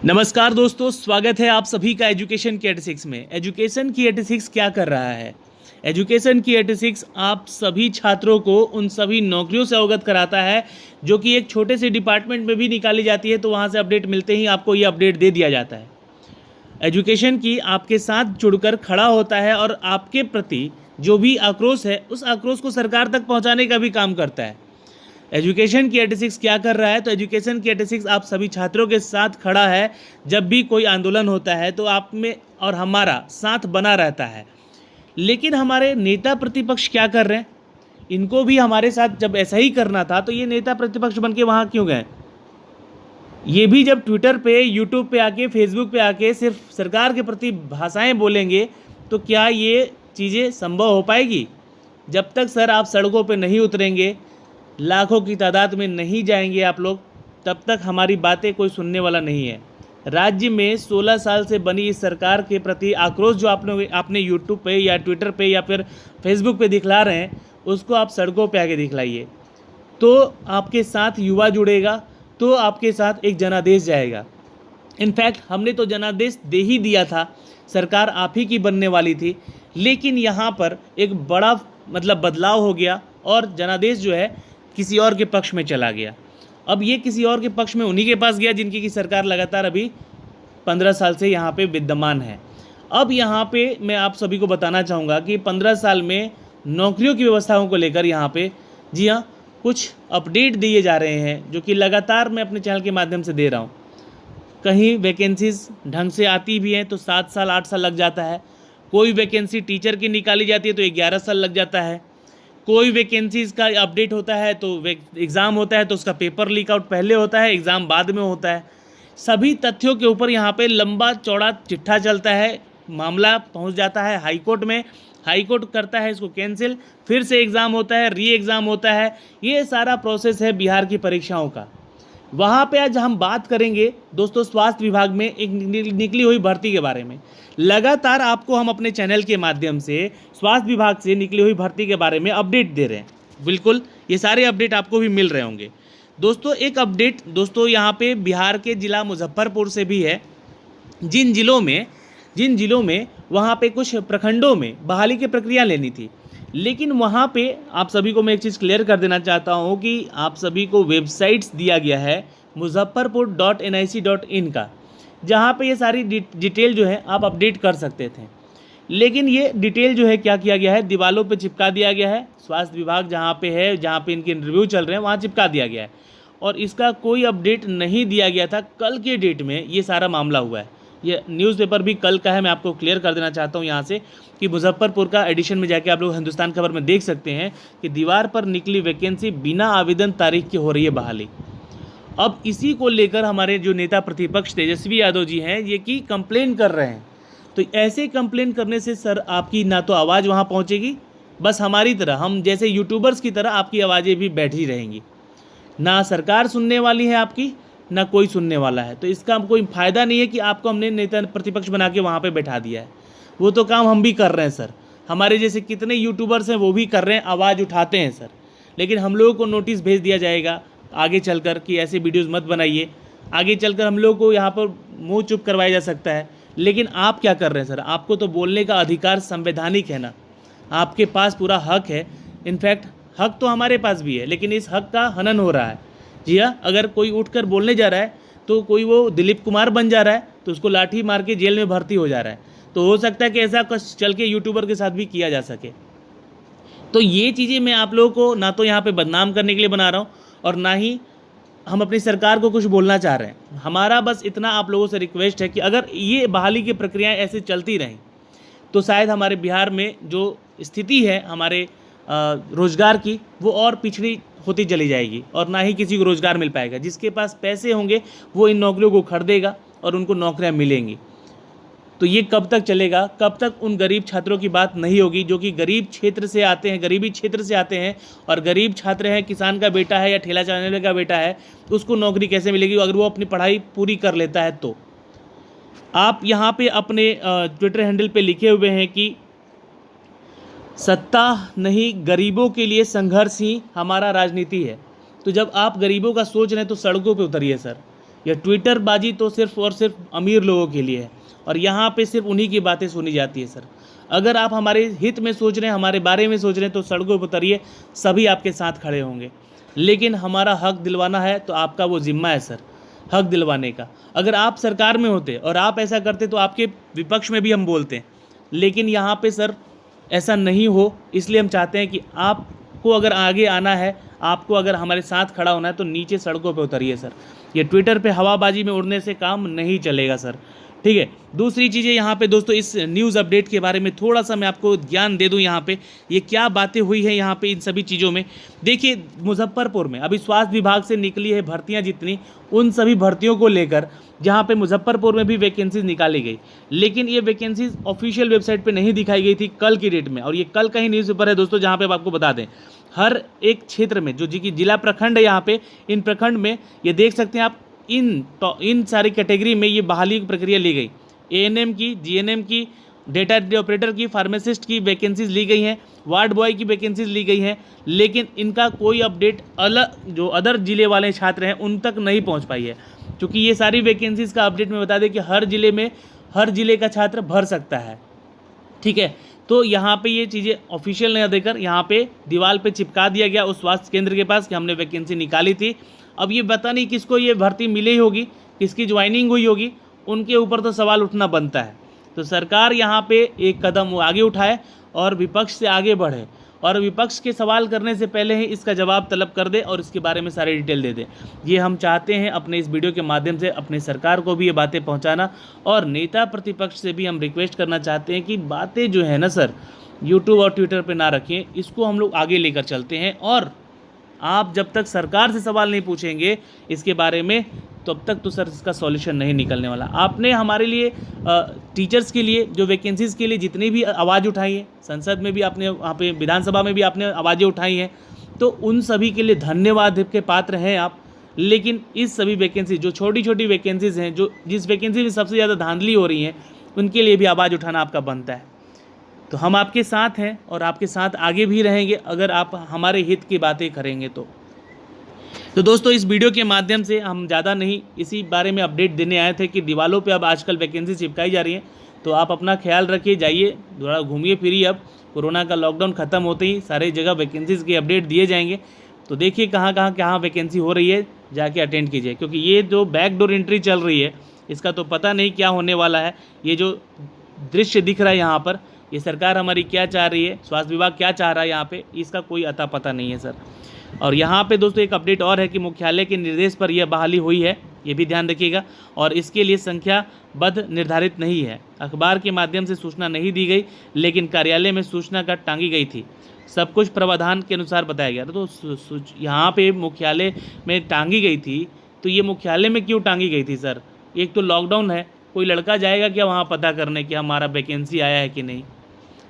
नमस्कार दोस्तों, स्वागत है आप सभी का एजुकेशन की 86 में। एजुकेशन की 86 क्या कर रहा है? एजुकेशन की 86 आप सभी छात्रों को उन सभी नौकरियों से अवगत कराता है जो कि एक छोटे से डिपार्टमेंट में भी निकाली जाती है, तो वहाँ से अपडेट मिलते ही आपको ये अपडेट दे दिया जाता है। एजुकेशन की आपके साथ जुड़कर खड़ा होता है और आपके प्रति जो भी आक्रोश है उस आक्रोश को सरकार तक पहुँचाने का भी काम करता है। एजुकेशन की 86 क्या कर रहा है? तो एजुकेशन की 86 आप सभी छात्रों के साथ खड़ा है। जब भी कोई आंदोलन होता है तो आप में और हमारा साथ बना रहता है। लेकिन हमारे नेता प्रतिपक्ष क्या कर रहे हैं? इनको भी हमारे साथ जब ऐसा ही करना था तो ये नेता प्रतिपक्ष बन के वहाँ क्यों गए? ये भी जब ट्विटर पे, यूट्यूब पे आके, फेसबुक पे आके सिर्फ सरकार के प्रति भाषाएं बोलेंगे तो क्या ये चीज़ें संभव हो पाएगी? जब तक सर आप सड़कों पे नहीं उतरेंगे, लाखों की तादाद में नहीं जाएंगे आप लोग, तब तक हमारी बातें कोई सुनने वाला नहीं है। राज्य में 16 साल से बनी इस सरकार के प्रति आक्रोश जो आपने यूट्यूब पे या ट्विटर पे या फिर फेसबुक पे दिखला रहे हैं, उसको आप सड़कों पे आके दिखलाइए। तो आपके साथ युवा जुड़ेगा, तो आपके साथ एक जनादेश जाएगा। इनफैक्ट हमने तो जनादेश दे ही दिया था, सरकार आप ही की बनने वाली थी, लेकिन यहाँ पर एक बड़ा बदलाव हो गया और जनादेश जो है किसी और के पक्ष में चला गया। अब ये किसी और के पक्ष में उन्हीं के पास गया जिनकी की सरकार लगातार अभी 15 साल से यहाँ पे विद्यमान है। अब यहाँ पे मैं आप सभी को बताना चाहूँगा कि 15 साल में नौकरियों की व्यवस्थाओं को लेकर यहाँ पे जी हाँ कुछ अपडेट दिए जा रहे हैं, जो कि लगातार मैं अपने चैनल के माध्यम से दे रहा हूँ। कहीं वैकेंसीज ढंग से आती भी हैं तो 7 साल 8 साल लग जाता है। कोई वैकेंसी टीचर की निकाली जाती है तो 11 साल लग जाता है। कोई वैकेंसीज़ का अपडेट होता है तो एग्ज़ाम होता है तो उसका पेपर लीक आउट पहले होता है, एग्ज़ाम बाद में होता है। सभी तथ्यों के ऊपर यहाँ पे लंबा चौड़ा चिट्ठा चलता है, मामला पहुँच जाता है हाई कोर्ट में, हाई कोर्ट करता है इसको कैंसिल, फिर से एग्ज़ाम होता है, री एग्ज़ाम होता है। ये सारा प्रोसेस है बिहार की परीक्षाओं का। वहाँ पे आज हम बात करेंगे दोस्तों स्वास्थ्य विभाग में एक निकली हुई भर्ती के बारे में। लगातार आपको हम अपने चैनल के माध्यम से स्वास्थ्य विभाग से निकली हुई भर्ती के बारे में अपडेट दे रहे हैं। बिल्कुल ये सारे अपडेट आपको भी मिल रहे होंगे। दोस्तों एक अपडेट दोस्तों यहाँ पे बिहार के ज़िला मुजफ्फरपुर से भी है। जिन जिलों में वहाँ पे कुछ प्रखंडों में बहाली की प्रक्रिया लेनी थी, लेकिन वहाँ पे आप सभी को मैं एक चीज़ क्लियर कर देना चाहता हूँ कि आप सभी को वेबसाइट्स दिया गया है मुजफ्फरपुर.nic.in का, जहाँ पे ये सारी डिटेल जो है आप अपडेट कर सकते थे। लेकिन ये डिटेल जो है क्या किया गया है, दीवारों पे चिपका दिया गया है। स्वास्थ्य विभाग जहाँ पे है, जहाँ पे इनके इंटरव्यू चल रहे हैं, वहाँ चिपका दिया गया है और इसका कोई अपडेट नहीं दिया गया था। कल के डेट में ये सारा मामला हुआ है। ये न्यूज़पेपर भी कल का है, मैं आपको क्लियर कर देना चाहता हूँ यहाँ से कि मुजफ्फरपुर का एडिशन में जाके आप लोग हिंदुस्तान खबर में देख सकते हैं कि दीवार पर निकली वैकेंसी बिना आवेदन तारीख की हो रही है बहाली। अब इसी को लेकर हमारे जो नेता प्रतिपक्ष तेजस्वी यादव जी हैं ये की कंप्लेन कर रहे हैं। तो ऐसे कंप्लेन करने से सर आपकी ना तो आवाज़ वहाँ पहुँचेगी, बस हमारी तरह, हम जैसे यूट्यूबर्स की तरह आपकी आवाज़ें भी बैठी रहेंगी। ना सरकार सुनने वाली है आपकी, ना कोई सुनने वाला है। तो इसका कोई फ़ायदा नहीं है कि आपको हमने नेता प्रतिपक्ष बना के वहाँ पे बैठा दिया है। वो तो काम हम भी कर रहे हैं सर, हमारे जैसे कितने यूट्यूबर्स हैं वो भी कर रहे हैं, आवाज़ उठाते हैं सर। लेकिन हम लोगों को नोटिस भेज दिया जाएगा आगे चलकर कि ऐसे वीडियोज़ मत बनाइए। आगे चलकर हम लोगों को यहाँ पर मुँह चुप करवाया जा सकता है। लेकिन आप क्या कर रहे हैं सर? आपको तो बोलने का अधिकार संवैधानिक है ना, आपके पास पूरा हक है। इनफैक्ट हक तो हमारे पास भी है, लेकिन इस हक का हनन हो रहा है। जी हाँ, अगर कोई उठकर बोलने जा रहा है तो कोई वो दिलीप कुमार बन जा रहा है तो उसको लाठी मार के जेल में भर्ती हो जा रहा है। तो हो सकता है कि ऐसा कुछ चल के यूट्यूबर के साथ भी किया जा सके। तो ये चीज़ें मैं आप लोगों को ना तो यहाँ पे बदनाम करने के लिए बना रहा हूँ और ना ही हम अपनी सरकार को कुछ बोलना चाह रहे हैं। हमारा बस इतना आप लोगों से रिक्वेस्ट है कि अगर ये बहाली की प्रक्रियाएँ ऐसे चलती रहें तो शायद हमारे बिहार में जो स्थिति है हमारे रोज़गार की, वो और पिछड़ी होती चली जाएगी और ना ही किसी को रोज़गार मिल पाएगा। जिसके पास पैसे होंगे वो इन नौकरियों को खरीदेगा और उनको नौकरियां मिलेंगी। तो ये कब तक चलेगा? कब तक उन गरीब छात्रों की बात नहीं होगी जो कि गरीब क्षेत्र से आते हैं, गरीबी क्षेत्र से आते हैं और गरीब छात्र हैं, किसान का बेटा है या ठेला चलाने वाले का बेटा है, तो उसको नौकरी कैसे मिलेगी अगर वो अपनी पढ़ाई पूरी कर लेता है? तो आप यहाँ पे अपने ट्विटर हैंडल पे लिखे हुए हैं कि सत्ता नहीं, गरीबों के लिए संघर्ष ही हमारा राजनीति है। तो जब आप गरीबों का सोच रहे हैं तो सड़कों पे उतरिए सर। यह ट्विटरबाजी तो सिर्फ और सिर्फ अमीर लोगों के लिए है और यहाँ पे सिर्फ उन्हीं की बातें सुनी जाती है सर। अगर आप हमारे हित में सोच रहे हैं, हमारे बारे में सोच रहे हैं तो सड़कों पर उतरिए, सभी आपके साथ खड़े होंगे। लेकिन हमारा हक दिलवाना है तो आपका वो जिम्मा है सर, हक दिलवाने का। अगर आप सरकार में होते और आप ऐसा करते तो आपके विपक्ष में भी हम बोलते हैं, लेकिन यहाँ पे सर ऐसा नहीं हो, इसलिए हम चाहते हैं कि आपको अगर आगे आना है, आपको अगर हमारे साथ खड़ा होना है तो नीचे सड़कों पे उतरिए सर। ये ट्विटर पे हवाबाजी में उड़ने से काम नहीं चलेगा सर, ठीक है। दूसरी चीज़ें यहाँ पे दोस्तों, इस न्यूज़ अपडेट के बारे में थोड़ा सा मैं आपको ज्ञान दे दूँ। यहाँ पे ये क्या बातें हुई है यहाँ पे इन सभी चीज़ों में। देखिए, मुजफ्फरपुर में अभी स्वास्थ्य विभाग से निकली है भर्तियाँ जितनी, उन सभी भर्तियों को लेकर जहाँ पे मुजफ्फरपुर में भी वैकेंसीज निकाली गई, लेकिन ये वैकेंसीज ऑफिशियल वेबसाइट पे नहीं दिखाई गई थी कल की डेट में। और ये कल का ही न्यूज़पेपर है दोस्तों, जहाँ पे आपको बता दें हर एक क्षेत्र में जो जी जिला प्रखंड है यहाँ पे, इन प्रखंड में ये देख सकते हैं आप, इन सारी कैटेगरी में ये बहाली की प्रक्रिया ली गई। एएनएम की, जीएनएम की, डेटा ऑपरेटर की, फार्मासिस्ट की वैकेंसीज ली गई हैं, वार्ड बॉय की वैकेंसीज ली गई हैं, लेकिन इनका कोई अपडेट अलग जो अदर जिले वाले छात्र हैं उन तक नहीं पहुंच पाई है। क्योंकि ये सारी वैकेंसीज का अपडेट मैं बता दें कि हर जिले में हर जिले का छात्र भर सकता है, ठीक है। तो यहाँ पे ये चीज़ें ऑफिशियल नहीं देकर यहाँ पे दीवार पे चिपका दिया गया उस स्वास्थ्य केंद्र के पास कि हमने वैकेंसी निकाली थी। अब ये पता नहीं किसको ये भर्ती मिली होगी, किसकी ज्वाइनिंग हुई होगी, उनके ऊपर तो सवाल उठना बनता है। तो सरकार यहाँ पे एक कदम आगे उठाए और विपक्ष से आगे बढ़े और विपक्ष के सवाल करने से पहले ही इसका जवाब तलब कर दे और इसके बारे में सारी डिटेल दे दे। ये हम चाहते हैं अपने इस वीडियो के माध्यम से अपने सरकार को भी ये बातें पहुंचाना, और नेता प्रतिपक्ष से भी हम रिक्वेस्ट करना चाहते हैं कि बातें जो है ना सर यूट्यूब और ट्विटर पे ना रखें, इसको हम लोग आगे लेकर चलते हैं। और आप जब तक सरकार से सवाल नहीं पूछेंगे इसके बारे में तब तक तो सर इसका सॉल्यूशन नहीं निकलने वाला। आपने हमारे लिए टीचर्स के लिए जो वैकेंसीज़ के लिए जितनी भी आवाज़ उठाई है, संसद में भी आपने, वहाँ पे विधानसभा में भी आपने आवाज़ें उठाई हैं, तो उन सभी के लिए धन्यवाद के पात्र हैं आप। लेकिन इस सभी वैकेंसी जो छोटी छोटी वैकेंसीज़ हैं, जो जिस वैकेंसी में सबसे ज़्यादा धांधली हो रही हैं, उनके लिए भी आवाज़ उठाना आपका बनता है। तो हम आपके साथ हैं और आपके साथ आगे भी रहेंगे अगर आप हमारे हित की बातें करेंगे तो दोस्तों, इस वीडियो के माध्यम से हम ज़्यादा नहीं इसी बारे में अपडेट देने आए थे कि दीवारों पे अब आजकल वैकेंसी चिपकाई जा रही हैं। तो आप अपना ख्याल रखिए, जाइए थोड़ा घूमिए फिरिए। अब कोरोना का लॉकडाउन ख़त्म होते ही सारे जगह वैकेंसीज़ के अपडेट दिए जाएंगे, तो देखिए कहाँ वैकेंसी हो रही है, जाके अटेंड कीजिए। क्योंकि ये जो बैकडोर एंट्री चल रही है इसका तो पता नहीं क्या होने वाला है। ये जो दृश्य दिख रहा है यहाँ पर, ये सरकार हमारी क्या चाह रही है, स्वास्थ्य विभाग क्या चाह रहा है यहाँ पे, इसका कोई अता पता नहीं है सर। और यहाँ पे दोस्तों एक अपडेट और है कि मुख्यालय के निर्देश पर यह बहाली हुई है, ये भी ध्यान रखिएगा। और इसके लिए संख्याबद्ध निर्धारित नहीं है, अखबार के माध्यम से सूचना नहीं दी गई, लेकिन कार्यालय में सूचना का टांगी गई थी। सब कुछ प्रावधान के अनुसार बताया गया। तो यहाँ पे मुख्यालय में टांगी गई थी, तो ये मुख्यालय में क्यों टांगी गई थी सर? एक तो लॉकडाउन है, कोई लड़का जाएगा क्या वहाँ पता करने कि हमारा वैकेंसी आया है कि नहीं?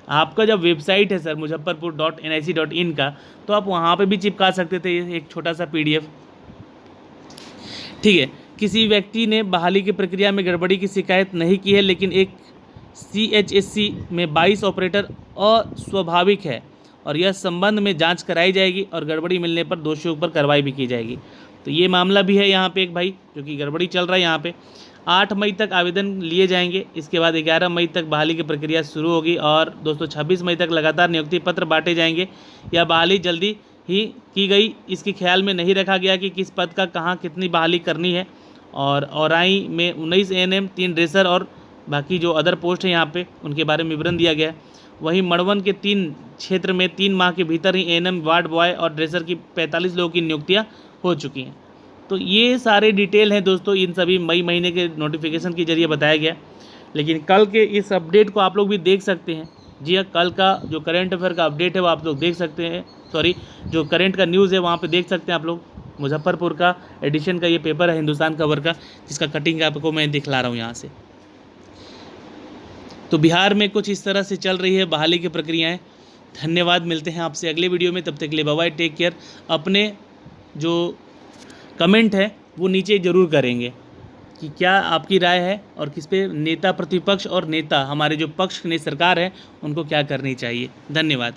आपका जब वेबसाइट है सर muzaffarpur.nic.in का, तो आप वहाँ पे भी चिपका सकते थे एक छोटा सा PDF, ठीक है। किसी व्यक्ति ने बहाली की प्रक्रिया में गड़बड़ी की शिकायत नहीं की है, लेकिन एक CHSC में 22 ऑपरेटर अस्वाभाविक है और यह संबंध में जांच कराई जाएगी और गड़बड़ी मिलने पर दोषियों पर कार्रवाई भी की जाएगी। तो ये मामला भी है यहाँ पे एक भाई, जो कि गड़बड़ी चल रहा है यहाँ पे। 8 मई तक आवेदन लिए जाएंगे, इसके बाद 11 मई तक बहाली की प्रक्रिया शुरू होगी और दोस्तों 26 मई तक लगातार नियुक्ति पत्र बांटे जाएंगे। यह बहाली जल्दी ही की गई, इसके ख्याल में नहीं रखा गया कि किस पद का कहाँ कितनी बहाली करनी है। और औराई में 19 ANM, 3 ड्रेसर और बाकी जो अदर पोस्ट है यहाँ पे उनके बारे में विवरण दिया गया है। वहीं मड़वन के 3 क्षेत्र में 3 माह के भीतर ही ANM, वार्ड बॉय और ड्रेसर की 45 लोगों की नियुक्तियाँ हो चुकी हैं। तो ये सारे डिटेल हैं दोस्तों, इन सभी मई महीने के नोटिफिकेशन के जरिए बताया गया। लेकिन कल के इस अपडेट को आप लोग भी देख सकते हैं। जी हाँ, कल का जो करंट अफेयर का अपडेट है वो आप लोग देख सकते हैं, जो करंट का न्यूज़ है वहाँ पे देख सकते हैं आप लोग। मुजफ्फरपुर का एडिशन का ये पेपर है हिंदुस्तान खबर का, जिसका कटिंग आपको मैं दिखला रहा हूँ यहाँ से। तो बिहार में कुछ इस तरह से चल रही है बहाली की प्रक्रियाएँ। धन्यवाद, मिलते हैं आपसे अगले वीडियो में, तब तक के लिए बाय बाय, टेक केयर। अपने जो कमेंट है वो नीचे ज़रूर करेंगे कि क्या आपकी राय है और किस पे नेता प्रतिपक्ष और नेता हमारे जो पक्ष ने सरकार है उनको क्या करनी चाहिए। धन्यवाद।